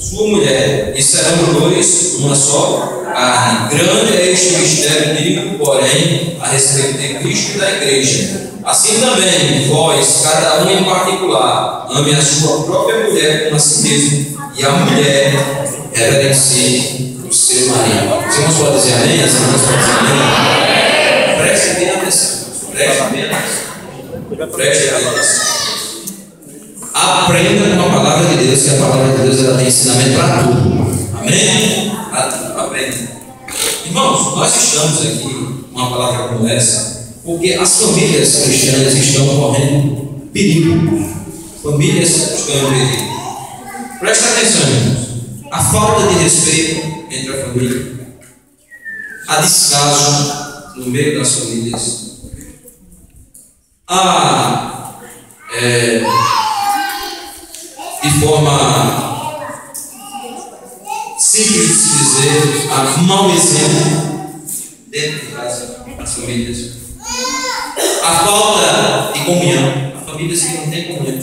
sua mulher, e serão dois, uma só carne. Grande é este mistério, digo, porém, a respeito de Cristo e da igreja. Assim também, vós, cada um em particular, ame a sua própria mulher como a si mesmo, e a mulher reverencie o seu marido. Os irmãos podem dizer amém? As irmãs podem dizer amém? Preste bem atenção. Preste bem atenção. Preste bem atenção. Aprenda com a palavra de Deus, que a palavra de Deus ela tem ensinamento para tudo. Amém? Para tudo. Aprenda. Irmãos, nós estamos aqui, uma palavra como essa, porque as famílias cristianas estão correndo perigo. Famílias estão em perigo. Preste atenção, irmãos. A falta de respeito entre a família, a descaso no meio das famílias, de forma simples de se dizer, a mau exemplo dentro de casa, das famílias, a falta de comunhão, há famílias que não têm comunhão,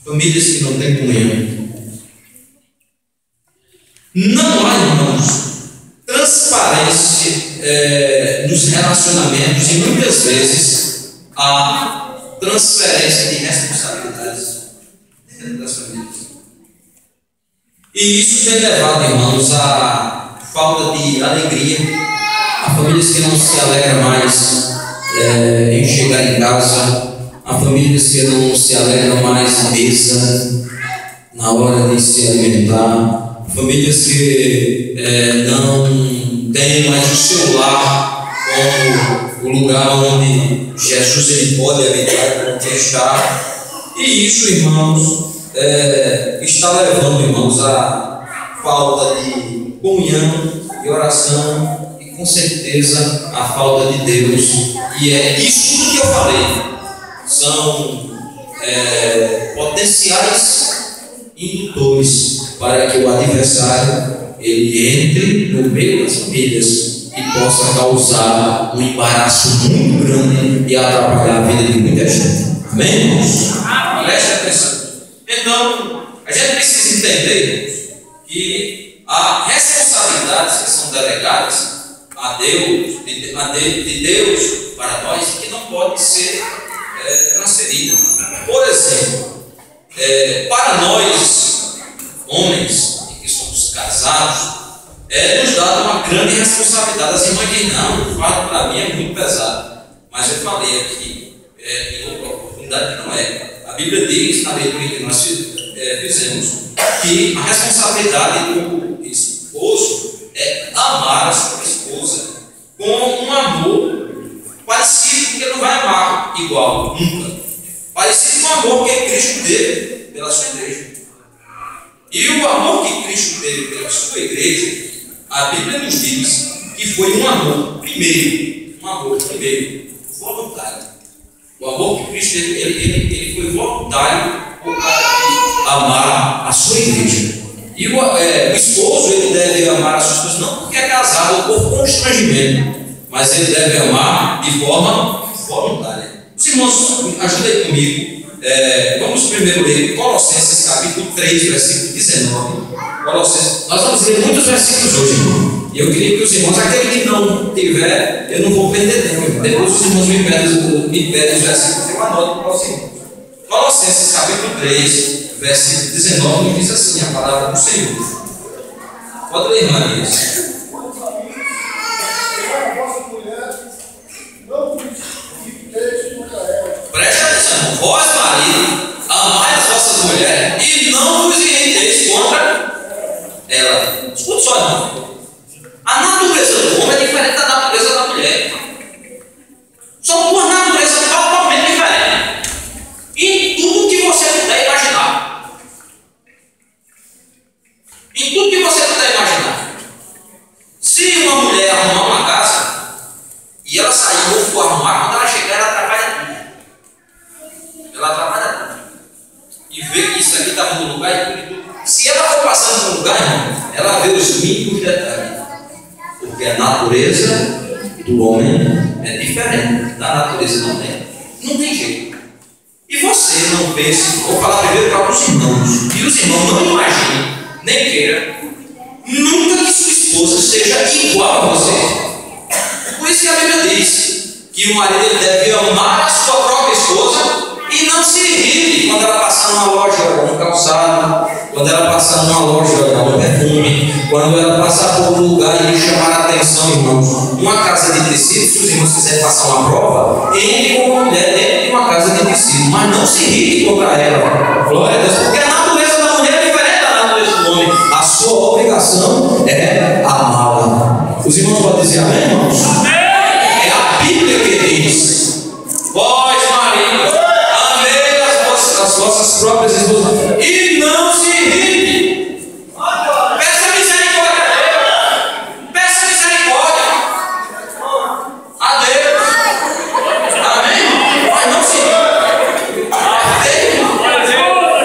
famílias que não têm comunhão. Não há, irmãos, transparência nos relacionamentos e muitas vezes há transferência de responsabilidades dentro das famílias. E isso tem levado, irmãos, a falta de alegria, a famílias que não se alegram mais em chegar em casa, a famílias que não se alegram mais na mesa, na hora de se alimentar, famílias que não têm mais o seu lar como o lugar onde Jesus ele pode habitar, pode estar. E isso, irmãos, está levando, irmãos, a falta de comunhão e oração e com certeza a falta de Deus. E é isso tudo que eu falei. São potenciais indutores para que o adversário ele entre no meio das famílias e possa causar um embaraço muito grande e atrapalhar a vida de muita gente. Amém, irmãos? Preste atenção. Então, a gente precisa entender que há responsabilidades que são delegadas a Deus, de Deus para nós, que não podem ser transferidas. Por exemplo, para nós, homens que somos casados, nos dá uma grande responsabilidade. As irmãs dizem, não, o fato para mim é muito pesado. Mas eu falei aqui, em outra oportunidade, que não é. A Bíblia diz, na leitura que nós fizemos, que a responsabilidade do esposo é amar a sua esposa com um amor parecido, porque não vai amar igual, nunca. Parecido com o amor que Cristo teve pela sua igreja. E o amor que Cristo teve pela sua igreja, a Bíblia nos diz que foi um amor primeiro, voluntário. O amor que Cristo teve, ele foi voluntário para amar a sua igreja. E o esposo, ele deve amar a sua esposa não porque é casado ou por constrangimento, mas ele deve amar de forma voluntária. Os irmãos, ajudem comigo. Vamos primeiro ler Colossenses capítulo 3, versículo 19. Colossenses, nós vamos ler muitos versículos hoje, irmão. E eu queria que os irmãos, aquele que não tiver, eu não vou perder tempo. Depois os irmãos me pedem os versículos, eu anoto para os irmãos. Colossenses capítulo 3, versículo 19, nos diz assim a palavra do Senhor. Pode ler, Marias. Preste atenção, vós, marido, amai as vossas mulheres e não vos irriteis contra ela. Escuta só, irmão. A natureza do homem é diferente da natureza da mulher. São duas naturezas totalmente diferentes. Em tudo que você puder imaginar. Em tudo que você puder imaginar. Se uma mulher arrumar uma casa e ela sair ou for arrumar, quando ela chegar, ela atrapalha tudo. Ela atrapalha tudo. E vê que isso aqui está no lugar e tudo. Se ela for passando por um lugar, irmão, ela vê os mínimos detalhes. Porque a natureza do homem é diferente da natureza do homem. Não tem jeito. E você não pense, vou falar primeiro para os irmãos. E os irmãos não imaginem nem queira nunca que sua esposa seja igual a você. Por isso que a Bíblia diz que o marido deve amar a sua própria esposa e não se irrite quando ela passar numa loja no calçado, quando ela passar numa loja no perfume, quando ela passar por um lugar e chamar a atenção, irmãos. Uma casa de tecido, se os irmãos quiserem passar uma prova, entre com uma mulher dentro de uma casa de tecido, mas não se irrite contra ela. Glória a Deus, porque a natureza da mulher é diferente da natureza do homem. A sua obrigação é amá-la. Os irmãos podem dizer amém, irmãos? É a Bíblia que diz: vós, marido, amei as vossas próprias esposas e não se irrite. Peça misericórdia a Deus. Peça misericórdia a Deus. Amém? Mas não se irrite.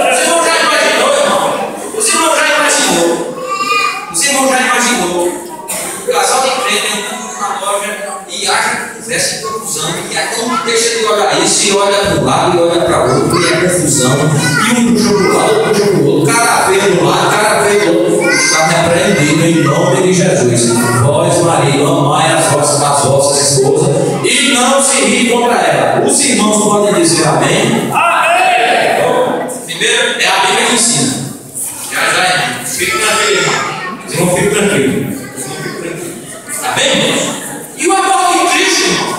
Os irmãos já imaginou, irmão? Os irmãos já imaginou. Os irmãos já imaginou. O casal de crente entrando na loja e acha conversa confusão, e aí não deixa de olhar isso, e olha para um lado, e olha para o outro, e é confusão, e um puxa para o lado, outro puxa para o outro, cara veio do lado, cara veio do outro. Está repreendido em nome de Jesus. Vós, marido, amai as vossas esposas e não se irrite contra ela. Os irmãos podem dizer amém? Amém! Primeiro, é a Bíblia que ensina. Já, fique tranquilo, irmão. Os irmãos fiquem tranquilos. Amém, irmãos? E o amor de Cristo, irmão,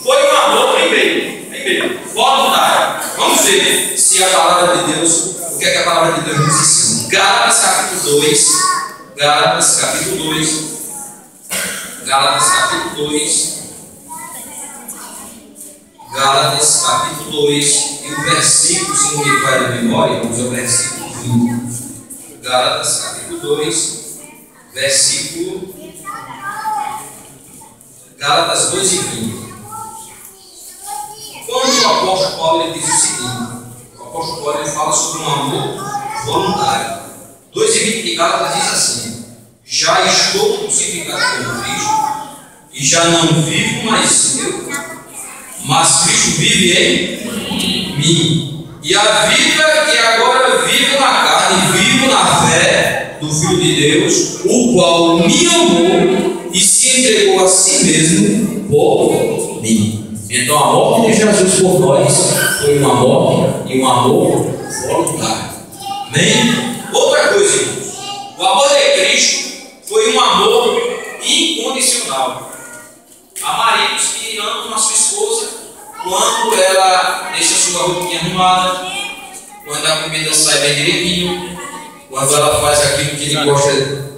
foi um amor primeiro, voluntário. Vamos ver se a palavra de Deus, o que é que a palavra de Deus nos ensina. Gálatas capítulo 2, Gálatas capítulo 2, Gálatas capítulo 2, Gálatas capítulo 2, e o versículo, se não me vai da memória, vamos ao versículo 20. Gálatas capítulo 2, versículo Gálatas 2 e 20. Quando o apóstolo Paulo ele diz o seguinte: o apóstolo Paulo ele fala sobre um amor voluntário. 2 e 20 de Gálatas diz assim: já estou crucificado com Cristo, e já não vivo mais eu, mas Cristo vive em mim. E a vida que agora vivo na carne, vivo na fé do Filho de Deus, o qual me amou e se entregou a si mesmo por mim. Então a morte de Jesus por nós foi uma morte e um amor voluntário. Amém? Outra coisa, irmãos, o amor de Cristo foi um amor incondicional. Há maridos que amam a sua esposa quando ela deixa a sua roupinha arrumada, quando a comida sai bem direitinho, quando ela faz aquilo que ele gosta,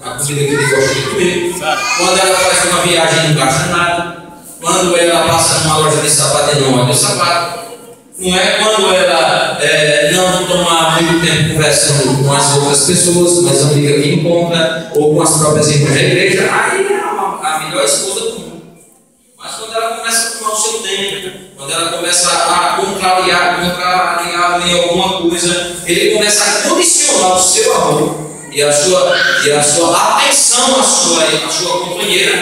a comida que ele gosta de comer, quando ela faz uma viagem e não gasta nada, quando ela passa numa loja de sapato e não olha o sapato, não é quando ela não toma muito tempo conversando com as outras pessoas, com as amigas que encontra, ou com as próprias irmãs da igreja, aí é a melhor esposa do mundo. Mas quando ela começa a tomar o seu tempo, quando ela começa a contrariar em alguma coisa, ele começa a condicionar o seu amor e a sua atenção à sua companheira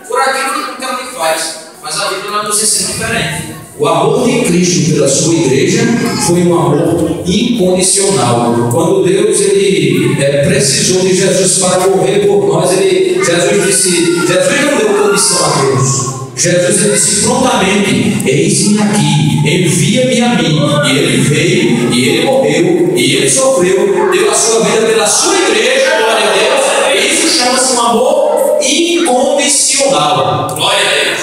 por aquilo que ela faz. Mas a Bíblia nos ensina diferente. O amor de Cristo pela sua igreja foi um amor incondicional. Quando Deus precisou de Jesus para morrer por nós, Jesus não deu condição a Deus. Jesus disse prontamente: eis-me aqui, envia-me a mim. E ele veio, e ele morreu, e ele sofreu, deu a sua vida pela sua igreja, glória a Deus. E isso chama-se um amor incondicional. Glória a Deus.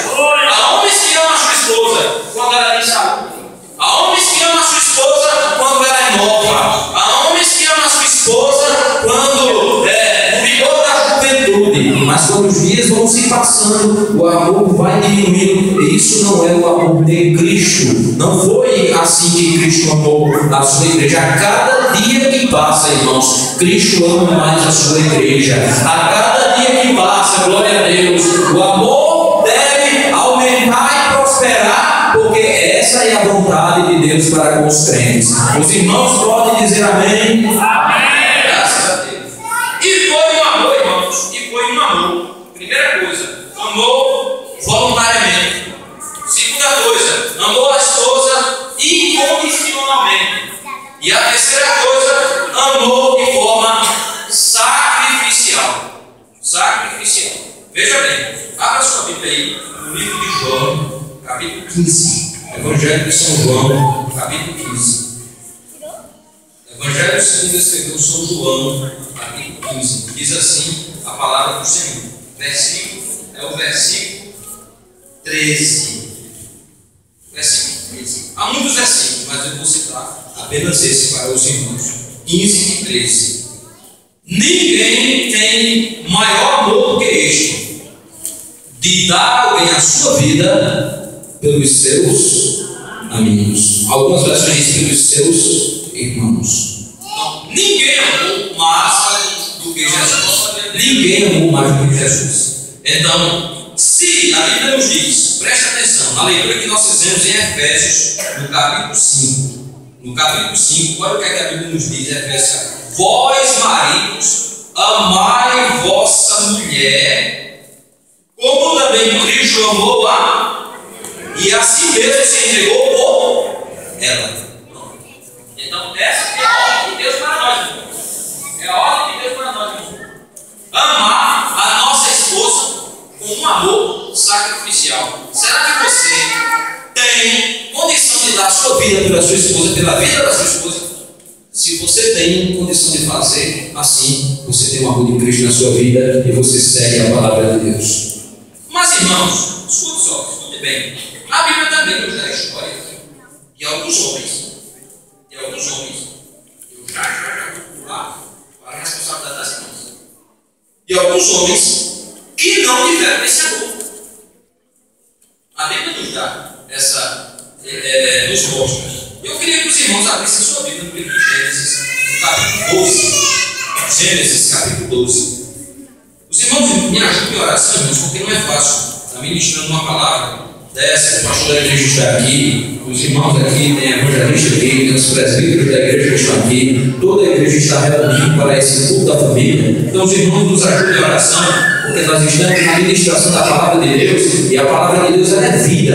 Há homens que amam a sua esposa quando ela tem saúde. Há homens que amam a sua esposa quando ela é nova. Há homens que amam a sua esposa quando no vigor da juventude. Mas quando os dias vão se passando, o amor vai diminuindo. E isso não é o amor de Cristo. Não foi assim que Cristo amou a sua igreja. A cada dia que passa, irmãos, Cristo ama mais a sua igreja. A cada dia que passa, glória a Deus, o amor deve aumentar e prosperar, porque essa é a vontade de Deus para com os crentes. Os irmãos podem dizer amém? Amém! Graças a Deus. E foi um amor, irmãos, Primeira coisa, amou voluntariamente. Segunda coisa, amou a esposa incondicionalmente. E a terceira coisa, amou de forma sacrificial. 15. Evangelho de São João, capítulo 15. Evangelho segundo escreveu São João, capítulo 15. Diz assim a palavra do Senhor. Versículo é o versículo 13. Versículo 13. Há muitos versículos, mas eu vou citar apenas esse para os irmãos. 15 e 13. Ninguém tem maior amor do que este, de dar alguém a sua vida pelos seus amigos. Algumas versões dizem pelos seus irmãos. Então, ninguém amou mais do que Jesus. Ninguém amou mais do que Jesus. Então, se a Bíblia nos diz, preste atenção, na leitura que nós fizemos em Efésios, no capítulo 5. No capítulo 5, olha o que a Bíblia nos diz, Efésios. Vós, maridos, amai vossa mulher, como também Cristo amou e a si mesmo se entregou por ela. Então, essa é a ordem de Deus para nós, irmãos. É a ordem de Deus para nós, irmãos. Amar a nossa esposa com um amor sacrificial. Será que você tem condição de dar a sua vida pela sua esposa, pela vida da sua esposa? Se você tem condição de fazer assim, você tem o amor de Cristo na sua vida e você segue a palavra de Deus. Mas, irmãos, escute bem. A Bíblia também nos dá a história de alguns homens. Eu já vou pular para a responsabilidade das irmãs. De alguns homens que não tiveram esse amor. A Bíblia nos dá nos mostra. Eu queria que os irmãos abrissem a sua Bíblia no livro de Gênesis, no capítulo 12. Gênesis, capítulo 12. Os irmãos me ajudam em oração, irmãos, porque não é fácil. Está ministrando uma palavra dessa, o pastor da igreja está aqui, os irmãos aqui, tem a evangelista aqui, tem os presbíteros da igreja que estão aqui, toda a igreja está reunida para esse culto da família. Então os irmãos nos ajudam em oração, porque nós estamos na ministração da palavra de Deus, e a palavra de Deus ela é vida,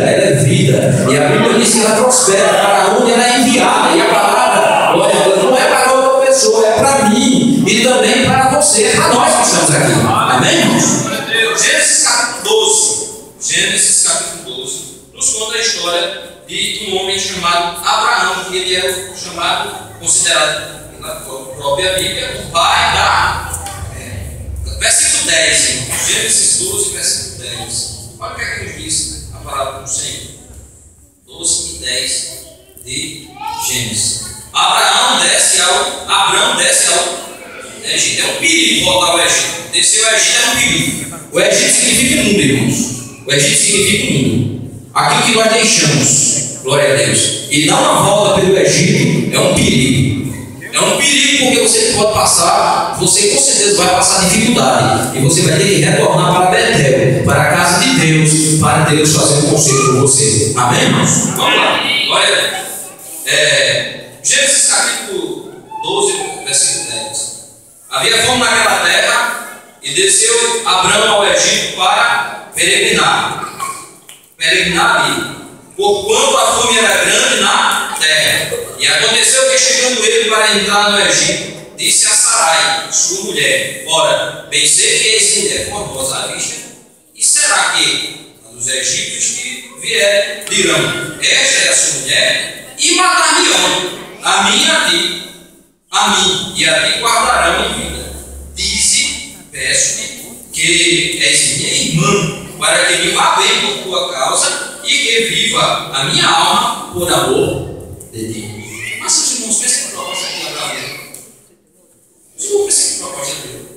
e a Bíblia diz que ela prospera para onde ela é enviada, e a palavra, olha, não é para outra pessoa, é para mim, e também para você, é para nós que estamos aqui. Amém, irmãos? Gênesis capítulo 12. Gênesis capítulo 12 nos conta a história de um homem chamado Abraão, que ele era considerado na própria Bíblia o pai da versículo 10, irmão. Gênesis 12, versículo 10. Olha o que é que nos diz a palavra do Senhor. 12 e 10 de Gênesis. Abraão desce ao Egito. É um perigo voltar ao Egito. Descer ao Egito é um perigo. O Egito significa mundo, irmãos. O Egito significa mundo. Aquilo que nós deixamos, glória a Deus, e dar uma volta pelo Egito é um perigo. É um perigo porque você pode passar, você com certeza vai passar dificuldade. E você vai ter que retornar para Betel, para a casa de Deus, para Deus fazer um conselho com você. Amém, irmãos? Vamos lá. Olha, Gênesis capítulo 12, versículo 10. Havia fome naquela terra e desceu Abraão ao Egito para peregrinar ali, porquanto a fome era grande na terra. E aconteceu que, chegando ele para entrar no Egito, disse a Sarai, sua mulher: ora, bem sei que és mulher formosa à vista, e será que os egípcios que vierem dirão: esta é a sua mulher, e matar-me-ão, a mim e a ti guardarão em vida. Dize, peço-te, que és minha irmã, para que me vá bem por tua causa e que viva a minha alma por amor de ti. Mas os irmãos pensam que proposta de Abraão. Os irmãos pensam que proposta de Deus.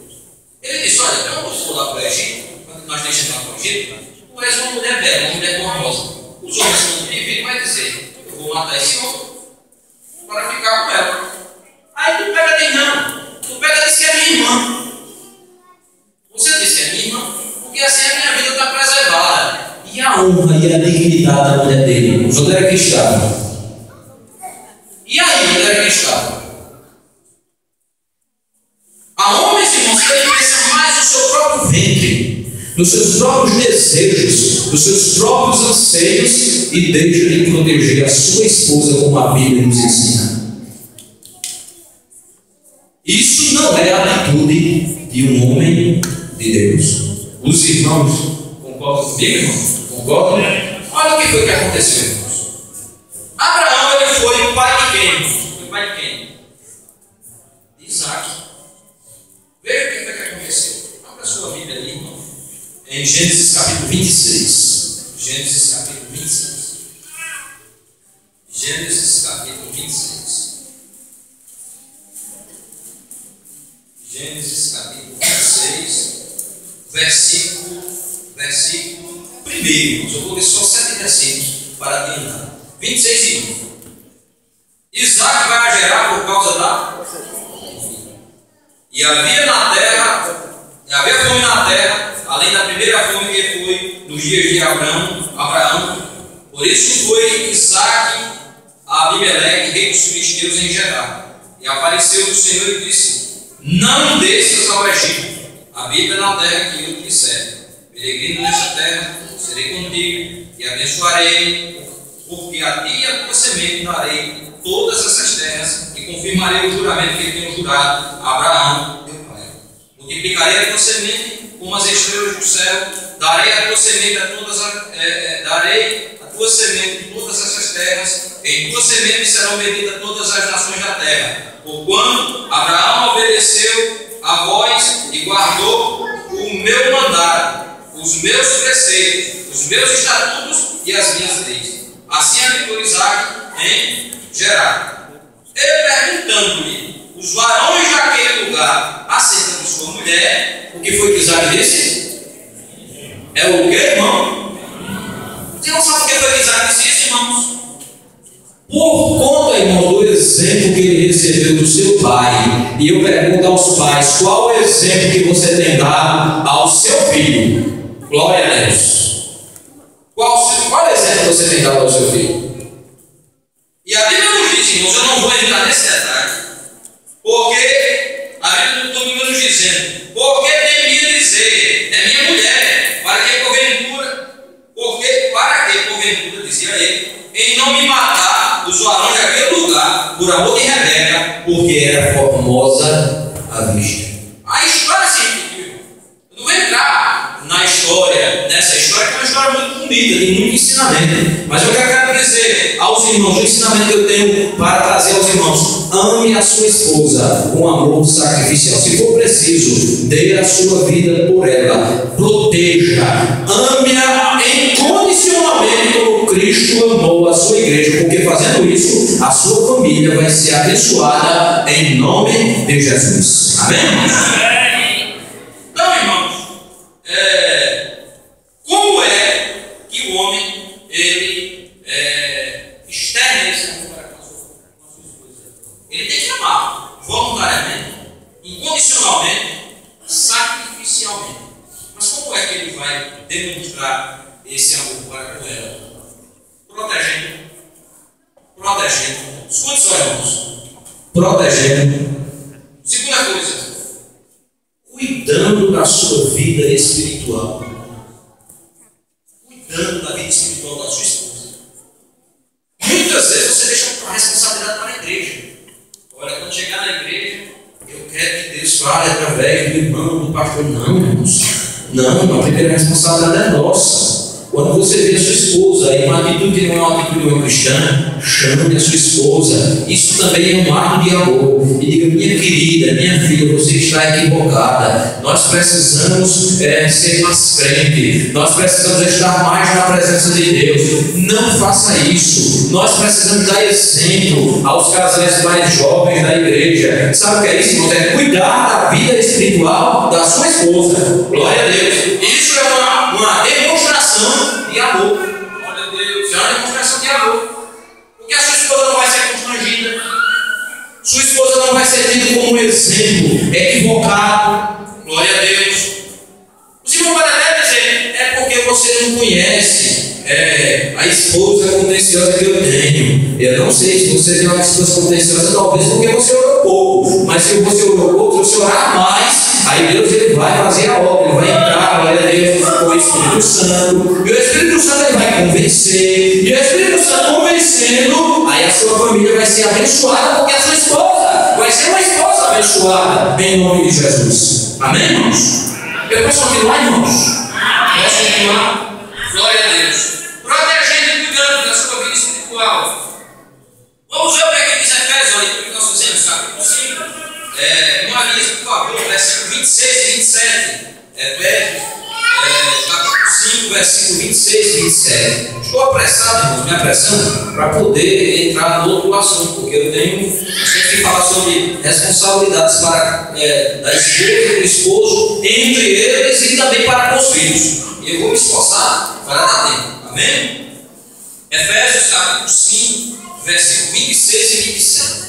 Ele disse: olha, quando eu for lá para o Egito, quando nós deixamos lá para o Egito, tu és uma mulher bela, uma mulher formosa. Os homens que não me virem vai dizer: eu vou matar esse homem para ficar com ela. Aí tu pega de irmã, tu pega e diz que é minha irmã. Você disse que é minha irmã, porque assim a minha vida está preservada. E a honra e a dignidade da mulher dele, onde era que estava? E aí, onde era que estava? Há homens, irmãos, que ele pensa mais no seu próprio ventre, nos seus próprios desejos, nos seus próprios anseios, e deixa de proteger a sua esposa como a Bíblia nos ensina. Isso não é a atitude de um homem de Deus. Os irmãos concordam comigo, irmãos? Concordam? Olha, Olha o que foi que aconteceu, irmãos. Abraão, ele foi o pai de quem, irmãos? Foi o pai de quem? De Isaac. Veja o que foi que aconteceu. Abra sua Bíblia ali, irmão. Em Gênesis capítulo 26. Gênesis capítulo 26. Gênesis capítulo 26. Gênesis capítulo 26, versículo 1. Eu vou ler só 7 versículos para adiantar. 26 e 1. Isaac vai gerar por causa da. E havia fome na terra, além da primeira fome que foi nos dias de Abraão. Por isso foi Isaac a Abimeleque, rei dos filisteus, em Gerar. E apareceu o Senhor e disse: não desças ao Egito, habita na terra que eu te disser. Peregrino nesta terra, serei contigo e abençoarei, porque a ti e a tua semente darei todas essas terras e confirmarei o juramento que tenho jurado a Abraão, teu pai. Multiplicarei a tua semente como as estrelas do céu, darei a tua semente darei a tua semente todas essas terras, em tua semente serão benditas todas as nações da terra. Porquanto Abraão obedeceu a voz e guardou o meu mandato, os meus preceitos, os meus estatutos e as minhas leis. Assim habitou Isaac em Gerar. Ele perguntando-lhe os varões daquele lugar acerca de sua mulher, o que foi que Isaac disse? É o que, irmão? Você não sabe o que foi que Isaac disse isso, irmãos? Por conta, irmão, do exemplo que ele recebeu do seu pai. E eu pergunto aos pais: qual o exemplo que você tem dado ao seu filho? Glória a Deus. Qual exemplo você tem dado ao seu filho? E a Bíblia nos diz, irmãos, eu não vou entrar nesse detalhe, porque a Bíblia continua nos dizendo: porque temia dizer, é minha mulher, para que porventura, dizia ele, em não me matar os varões daquele lugar, por amor de Rebeca, porque era formosa à vista. A história se repetiu. Eu não vou entrar nessa história, que é uma história muito bonita, de muito ensinamento. Mas eu quero dizer aos irmãos, o ensinamento que eu tenho para trazer aos irmãos: ame a sua esposa com amor sacrificial. Se for preciso, dê a sua vida por ela, proteja, ame-a incondicionalmente como Cristo amou a sua igreja, porque fazendo isso, a sua família vai ser abençoada em nome de Jesus. Amém? Então, irmãos, como é que o homem ele externa para com a sua esposa? Ele tem que amar voluntariamente, incondicionalmente, sacrificialmente. Mas como é que ele vai demonstrar esse amor para com ela? Protegendo. Escute só, irmãos. Protegendo. Segunda coisa, cuidando da sua vida espiritual. Cuidando da vida espiritual da sua esposa. Muitas vezes você deixa a responsabilidade para a igreja. Olha, quando chegar na igreja, eu quero que Deus fale através do irmão, do pastor. Não, irmãos. Não, a primeira responsabilidade é nossa. Quando você vê a sua esposa em uma atitude que não é uma atitude de uma cristã, chame a sua esposa. Isso também é um ato de amor. E diga: minha querida, minha filha, você está equivocada. Nós precisamos ser mais crente. Nós precisamos estar mais na presença de Deus. Não faça isso. Nós precisamos dar exemplo aos casais mais jovens da igreja. Sabe o que é isso, irmão? É cuidar da vida espiritual da sua esposa. Glória a Deus. Isso é uma demonstração de amor. Glória a Deus. Isso é uma demonstração de amor. Porque a sua esposa não vai ser constrangida. Sua esposa não vai ser tida como um exemplo equivocado. Glória a Deus. Os irmãos podem até dizer: é porque você não conhece a esposa contenciosa que eu tenho. Eu não sei se você tem uma esposa contenciosa, talvez porque você orou pouco. Mas se você orou pouco, se você orar mais, aí Deus ele vai fazer a obra, ele vai entrar, glória a Deus, com o Espírito Santo. E o Espírito Santo ele vai convencer. E o Espírito Santo convencendo, aí a sua família vai ser abençoada, porque a sua esposa vai ser uma esposa abençoada, em nome de Jesus. Amém, irmãos? Eu posso continuar, irmãos? Posso continuar? Glória a Deus. Protegendo espiritual. Vamos ver o que é que diz Efésios, olha o que nós fizemos, capítulo 5. Maria, por favor, versículo 26 e 27. Efésios, capítulo 5, versículo 26 e 27. Estou apressado, irmãos, me apressando para poder entrar no outro assunto, porque eu tenho que falar sobre responsabilidades para, da esposa e do esposo, entre eles e também para com os filhos. E eu vou me esforçar para dar tempo. Amém? Efésios, capítulo 5, versículo 26 e 27.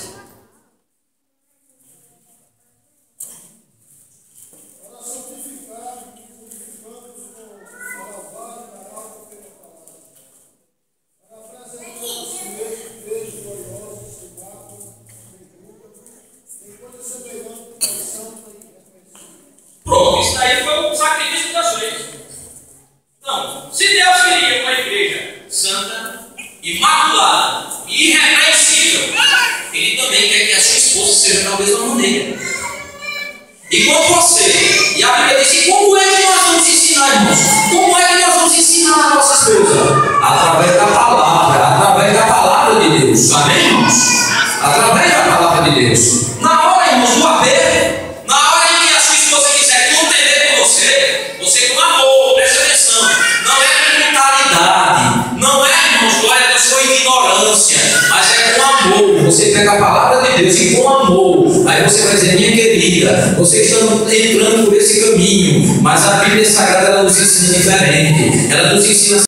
Pronto, isso daí foi o sacrifício das leis. Então, se Deus queria uma igreja santa, imaculada e irrepreensível, Ele também quer que a sua esposa seja da mesma maneira. E quando você, e a Bíblia diz, e como é que nós vamos ensinar, irmãos? Como é que nós vamos ensinar a nossa esposa? Através da palavra de Deus. Amém, irmãos? Através da palavra de Deus. Na hora, irmãos, do aperto, na hora em que a sua esposa quiser contender com você com amor, preste atenção, não é com brutalidade, não é, irmãos, glória a Deus, com ignorância, mas é com amor. Você pega a palavra de Deus e com amor, aí você vai dizer, minha querida, vocês estão entrando por esse caminho, mas a Bíblia Sagrada ela nos ensina diferente, ela nos ensina